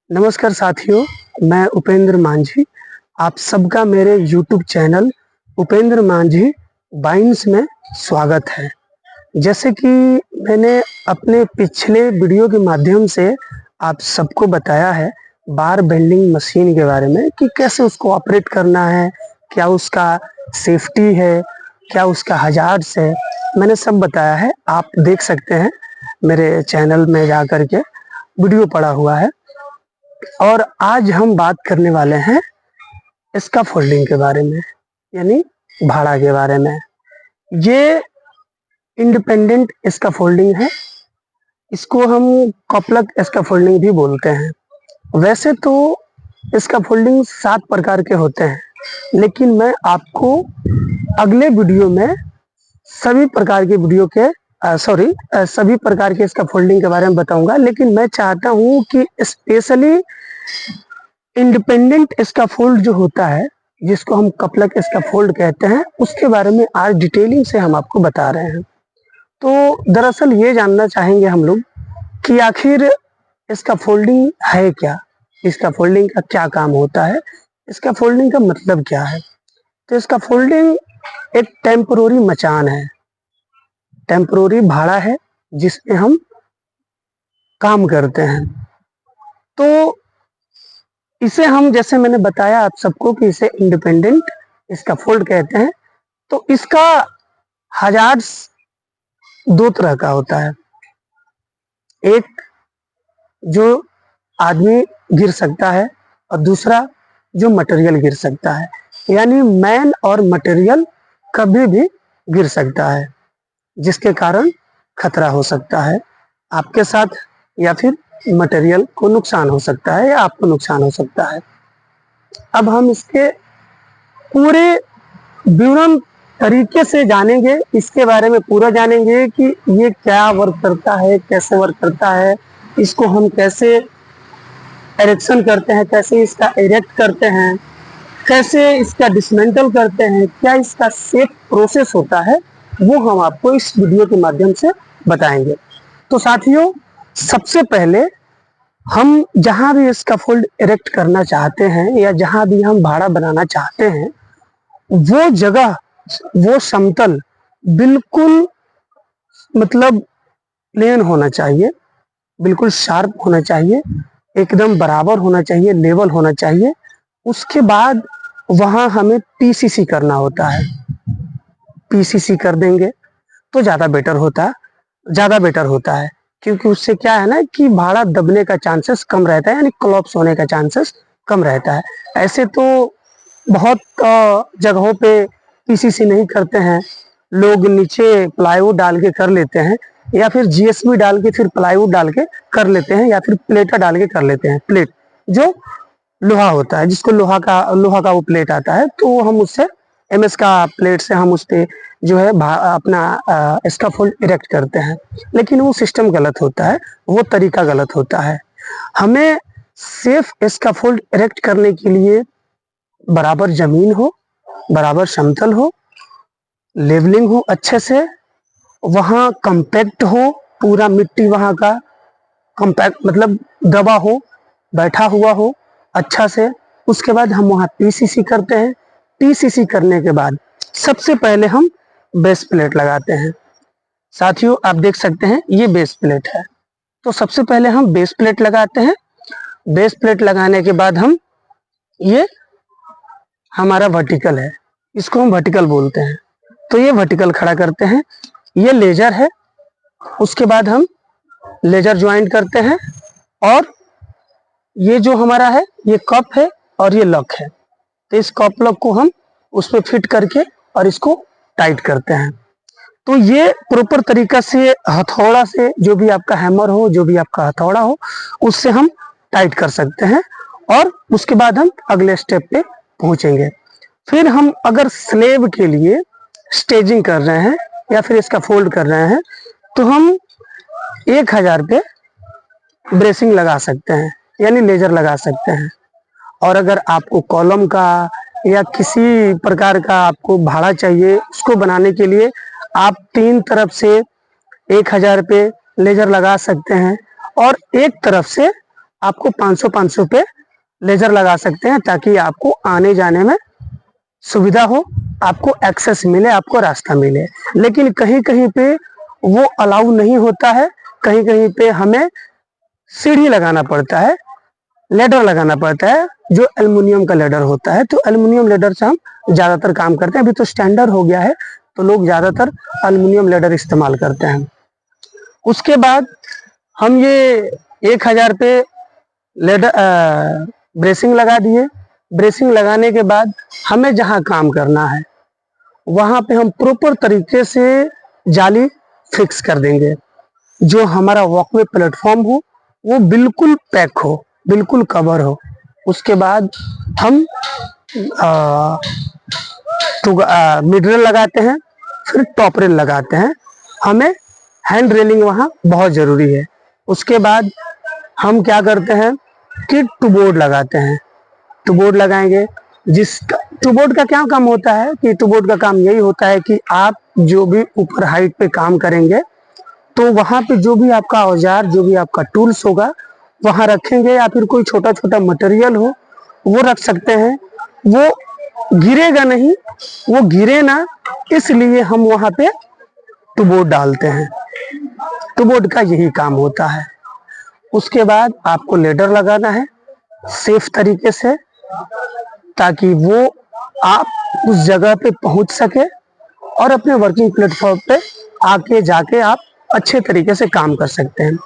नमस्कार साथियों, मैं उपेंद्र मांझी। आप सबका मेरे YouTube channel Upendra Manjhi wines में स्वागत है। जैसे कि मैंने अपने पिछले वीडियो के माध्यम से आप सबको बताया है बार बेंडिंग मशीन के बारे में कि कैसे उसको ऑपरेट करना है, क्या उसका सेफ्टी है, क्या उसका हजार्ड्स है, मैंने सब बताया है। आप देख सकते हैं मेरे चैनल में जा कर के वीडियो पड़ा हुआ है। और आज हम बात करने वाले हैं इसका फोल्डिंग के बारे में, यानी भाड़ा के बारे में। ये इंडिपेंडेंट इसका फोल्डिंग है, इसको हम कपलक इसका फोल्डिंग भी बोलते हैं। वैसे तो इसका फोल्डिंग 7 प्रकार के होते हैं, लेकिन मैं आपको अगले वीडियो में सभी प्रकार के वीडियो के सभी प्रकार के इसका फोल्डिंग के बारे में बताऊंगा। लेकिन मैं चाहता हूं कि स्पेशली इंडिपेंडेंट इसका फोल्ड जो होता है, जिसको हम कपलक इसका फोल्ड कहते हैं, उसके बारे में आज डिटेलिंग से हम आपको बता रहे हैं। तो दरअसल ये जानना चाहेंगे हम लोग कि आखिर इसका फोल्डिंग है क्या, इसका फोल्डिंग का क्या काम होता है, इसका फोल्डिंग का मतलब क्या है। तो इसका फोल्डिंग एक टेम्परोरी मचान है, टेम्परोरी भाड़ा है जिसमें हम काम करते हैं। तो इसे हम, जैसे मैंने बताया आप सबको, कि इसे इंडिपेंडेंट इसका फोल्ड कहते हैं। तो इसका हजार्ड्स 2 तरह का होता है। एक जो आदमी गिर सकता है और दूसरा जो मटेरियल गिर सकता है, यानी मैन और मटेरियल कभी भी गिर सकता है, जिसके कारण खतरा हो सकता है आपके साथ, या फिर मटेरियल को नुकसान हो सकता है, या आपको नुकसान हो सकता है। अब हम इसके पूरे विवरण तरीके से जानेंगे, इसके बारे में पूरा जानेंगे कि ये क्या वर्क करता है, कैसे वर्क करता है, इसको हम कैसे एरेक्शन करते हैं, कैसे इसका एरेक्ट करते हैं, कैसे इसका डिसमेंटल करते हैं, क्या इसका सेफ प्रोसेस होता है, वो हम आपको इस वीडियो के माध्यम से बताएंगे। तो साथियों, सबसे पहले हम जहां भी इसका फोल्ड इरेक्ट करना चाहते हैं या जहां भी हम भाड़ा बनाना चाहते हैं, वो जगह, वो समतल बिल्कुल, मतलब प्लेन होना चाहिए, बिल्कुल शार्प होना चाहिए, एकदम बराबर होना चाहिए, लेवल होना चाहिए। उसके बाद वहां हमें पीसीसी करना होता है। पीसीसी कर देंगे तो ज्यादा बेटर होता है, क्योंकि उससे क्या है ना कि भाड़ा दबने का चांसेस कम रहता है, यानी कोलैप्स होने का चांसेस कम रहता है। ऐसे तो बहुत जगहों पे पीसीसी नहीं करते हैं, लोग नीचे प्लाईवुड डाल के कर लेते हैं, या फिर जीएसबी डाल के फिर प्लाईवुड डाल के कर लेते हैं, या फिर प्लेटा डाल के कर लेते हैं। प्लेट जो लोहा होता है, जिसको लोहा का वो प्लेट आता है, तो हम उससे एमएस का प्लेट से हम उस पे जो है अपना स्कैफोल्ड इरेक्ट करते हैं। लेकिन वो सिस्टम गलत होता है, वो तरीका गलत होता है। हमें सेफ स्कैफोल्ड इरेक्ट करने के लिए बराबर जमीन हो, बराबर समतल हो, लेवलिंग हो अच्छे से, वहाँ कंपैक्ट हो, पूरा मिट्टी वहाँ का कंपैक्ट मतलब दबा हो, बैठा हुआ हो अच्छा से। उसके बाद हम वहाँ पीसीसी करते हैं। पीसीसी करने के बाद सबसे पहले हम बेस प्लेट लगाते हैं। साथियों, आप देख सकते हैं ये बेस प्लेट है। तो सबसे पहले हम बेस प्लेट लगाते हैं। बेस प्लेट लगाने के बाद हम, ये हमारा वर्टिकल है, इसको हम वर्टिकल बोलते हैं, तो ये वर्टिकल खड़ा करते हैं। ये लेजर है। उसके बाद हम लेजर ज्वाइन करते हैं, और ये जो हमारा है ये कप है और ये लॉक है। तो इस कप लॉक को हम उस पर फिट करके और इसको टाइट करते हैं। तो ये प्रॉपर तरीका से हथौड़ा से, जो भी आपका हैमर हो, जो भी आपका हथौड़ा हो, उससे हम टाइट कर सकते हैं। और उसके बाद हम अगले स्टेप पे पहुंचेंगे। फिर हम अगर स्लेब के लिए स्टेजिंग कर रहे हैं या फिर इसका फोल्ड कर रहे हैं, तो हम 1000 पे ब्रेसिंग लगा सकते हैं, यानी लेजर लगा सकते हैं। और अगर आपको कॉलम का या किसी प्रकार का आपको भाड़ा चाहिए, उसको बनाने के लिए आप 3 तरफ से 1000 पे लेजर लगा सकते हैं, और एक तरफ से आपको 500 पे लेजर लगा सकते हैं, ताकि आपको आने जाने में सुविधा हो, आपको एक्सेस मिले, आपको रास्ता मिले। लेकिन कहीं कहीं पे वो अलाउ नहीं होता है, कहीं कहीं पे हमें सीढ़ी लगाना पड़ता है, लेडर लगाना पड़ता है, जो एल्युमिनियम का लेडर होता है। तो एल्युमिनियम लेडर से हम ज़्यादातर काम करते हैं। अभी तो स्टैंडर्ड हो गया है, तो लोग ज़्यादातर एल्युमिनियम लेडर इस्तेमाल करते हैं। उसके बाद हम ये 1000 पे लेडर ब्रेसिंग लगा दिए। ब्रेसिंग लगाने के बाद हमें जहाँ काम करना है वहाँ पे हम प्रॉपर तरीके से जाली फिक्स कर देंगे। जो हमारा वॉकवे प्लेटफॉर्म हो वो बिल्कुल पैक हो, बिल्कुल कवर हो। उसके बाद हम मिड रेल लगाते हैं, फिर टॉप रेल लगाते हैं। हमें हैंड रेलिंग वहाँ बहुत ज़रूरी है। उसके बाद हम क्या करते हैं कि टू बोर्ड लगाते हैं। टू बोर्ड लगाएंगे, जिसका टू बोर्ड का क्या काम होता है कि टू बोर्ड का काम यही होता है कि आप जो भी ऊपर हाइट पे काम करेंगे तो वहाँ पे जो भी आपका औजार, जो भी आपका टूल्स होगा वहाँ रखेंगे, या फिर कोई छोटा छोटा मटेरियल हो वो रख सकते हैं। वो गिरेगा नहीं, वो गिरे ना, इसलिए हम वहाँ पे टू बोर्ड डालते हैं। टू बोर्ड का यही काम होता है। उसके बाद आपको लेडर लगाना है सेफ तरीके से, ताकि वो आप उस जगह पे पहुंच सके और अपने वर्किंग प्लेटफॉर्म पे आके जाके आप अच्छे तरीके से काम कर सकते हैं।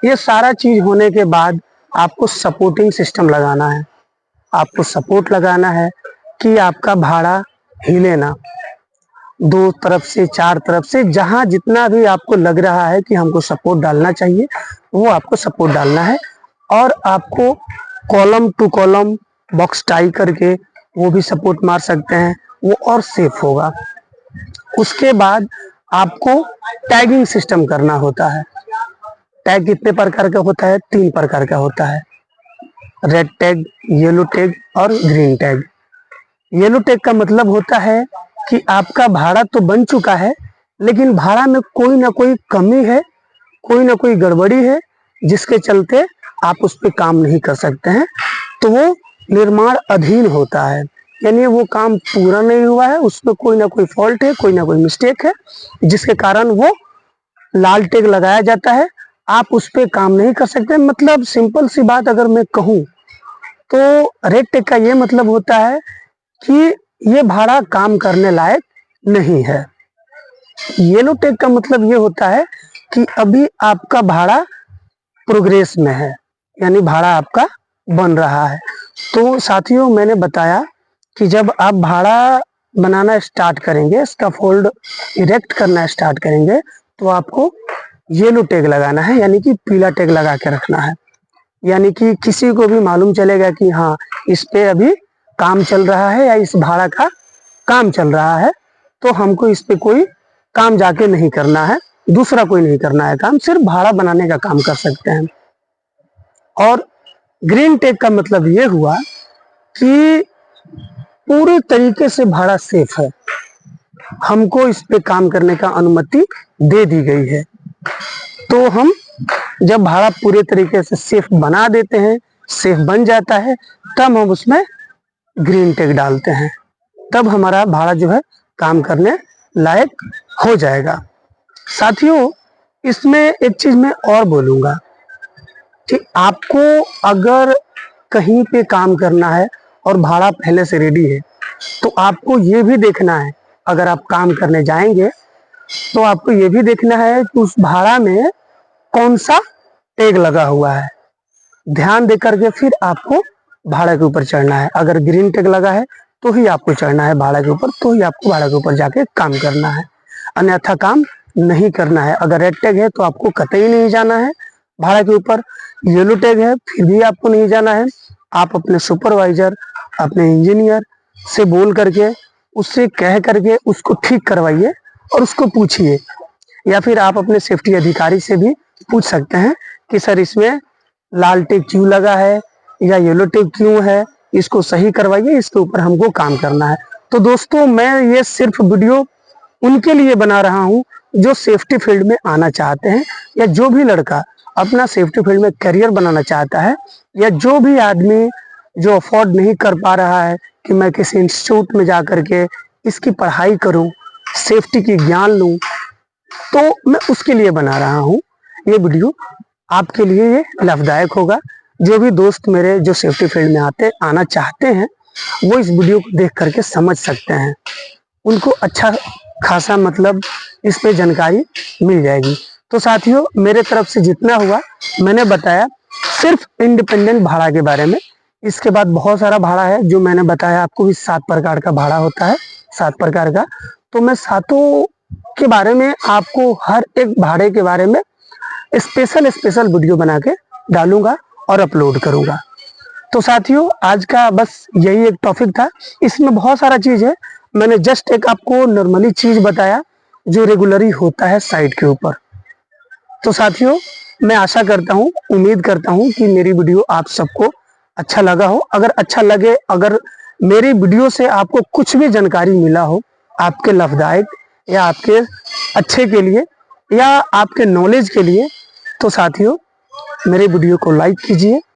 ये सारा चीज होने के बाद आपको सपोर्टिंग सिस्टम लगाना है। आपको सपोर्ट लगाना है कि आपका भाड़ा हिले ना, 2 तरफ से 4 तरफ से, जहां जितना भी आपको लग रहा है कि हमको सपोर्ट डालना चाहिए वो आपको सपोर्ट डालना है। और आपको column two column box tie करके वो भी सपोर्ट मार सकते हैं, वो और सेफ होगा। उसके बाद आपको टैगिंग सिस्टम करना होता है। टैग कितने प्रकार का होता है? 3 प्रकार का होता है, रेड टैग, येलो टैग और ग्रीन टैग। येलो टैग का मतलब होता है कि आपका भाड़ा तो बन चुका है, लेकिन भाड़ा में कोई ना कोई कमी है, कोई ना कोई गड़बड़ी है, जिसके चलते आप उस पर काम नहीं कर सकते हैं, तो वो निर्माण अधीन होता है। यानी वो काम पूरा नहीं हुआ है, उसमें कोई ना कोई फॉल्ट है, कोई ना कोई मिस्टेक है, जिसके कारण वो लाल टैग लगाया जाता है। आप उस पर काम नहीं कर सकते। मतलब सिंपल सी बात अगर मैं कहूँ तो रेड टैग का ये मतलब होता है कि ये भाड़ा काम करने लायक नहीं है। येलो टैग का मतलब ये होता है कि अभी आपका भाड़ा प्रोग्रेस में है, यानी भाड़ा आपका बन रहा है। तो साथियों, मैंने बताया कि जब आप भाड़ा बनाना स्टार्ट करेंगे, इसका फोल्ड इरेक्ट करना स्टार्ट करेंगे, तो आपको येलो टैग लगाना है, यानी कि पीला टैग लगा के रखना है। यानी कि किसी को भी मालूम चलेगा कि हाँ, इस पे अभी काम चल रहा है या इस भाड़ा का काम चल रहा है, तो हमको इस पे कोई काम जाके नहीं करना है, दूसरा कोई नहीं करना है काम, सिर्फ भाड़ा बनाने का काम कर सकते हैं। और ग्रीन टैग का मतलब ये हुआ कि पूरे तरीके से भाड़ा सेफ है, हमको इस पे काम करने का अनुमति दे दी गई है। तो हम जब भाड़ा पूरे तरीके से सेफ बना देते हैं, सेफ बन जाता है, तब हम उसमें ग्रीन टैग डालते हैं, तब हमारा भाड़ा जो है काम करने लायक हो जाएगा। साथियों, इसमें एक चीज मैं और बोलूंगा कि आपको अगर कहीं पे काम करना है और भाड़ा पहले से रेडी है, तो आपको ये भी देखना है, अगर आप काम करने जाएंगे तो आपको ये भी देखना है कि उस भाड़ा में कौन सा टैग लगा हुआ है। ध्यान दे करके फिर आपको भाड़ा के ऊपर चढ़ना है। अगर ग्रीन टैग लगा है तो ही आपको चढ़ना है भाड़ा के ऊपर, तो ही आपको भाड़ा के ऊपर जाके काम करना है, अन्यथा काम नहीं करना है। अगर रेड टैग है तो आपको कतई नहीं जाना है भाड़ा के ऊपर, येलो टैग है फिर भी आपको नहीं जाना है। आप अपने सुपरवाइजर, अपने इंजीनियर से बोल करके, उससे कह करके उसको ठीक करवाइए और उसको पूछिए, या फिर आप अपने सेफ्टी अधिकारी से भी पूछ सकते हैं कि सर इसमें लाल टैग क्यों लगा है या येलो टैग क्यों है, इसको सही करवाइए, इसके ऊपर हमको काम करना है। तो दोस्तों, मैं ये सिर्फ वीडियो उनके लिए बना रहा हूँ जो सेफ्टी फील्ड में आना चाहते हैं, या जो भी लड़का अपना सेफ्टी फील्ड में करियर बनाना चाहता है, या जो भी आदमी जो अफोर्ड नहीं कर पा रहा है कि मैं किसी इंस्टीट्यूट में जा करके इसकी पढ़ाई करूं, सेफ्टी की ज्ञान लूं, तो मैं उसके लिए बना रहा हूं ये वीडियो। आपके लिए ये लाभदायक होगा। जो भी दोस्त मेरे जो सेफ्टी फील्ड में आना चाहते हैं, वो इस वीडियो को देख करके समझ सकते हैं, उनको अच्छा खासा मतलब इस पे जानकारी मिल जाएगी। तो साथियों, मेरे तरफ से जितना हुआ मैंने बताया, सिर्फ इंडिपेंडेंट भाड़ा के बारे में। इसके बाद बहुत सारा भाड़ा है जो मैंने बताया आपको भी, 7 प्रकार का भाड़ा होता है, 7 प्रकार का। तो मैं सातों के बारे में आपको हर एक भाड़े के बारे में स्पेशल वीडियो बना के डालूंगा और अपलोड करूंगा। तो साथियों, आज का बस यही एक टॉपिक था। इसमें बहुत सारा चीज है, मैंने जस्ट एक आपको नॉर्मली चीज बताया जो रेगुलरली होता है साइट के ऊपर। तो साथियों, मैं आशा करता हूँ, उम्मीद करता हूँ कि मेरी वीडियो आप सबको अच्छा लगा हो। अगर अच्छा लगे, अगर मेरी वीडियो से आपको कुछ भी जानकारी मिला हो आपके लाभदायक या आपके अच्छे के लिए या आपके नॉलेज के लिए, तो साथियों मेरे वीडियो को लाइक कीजिए,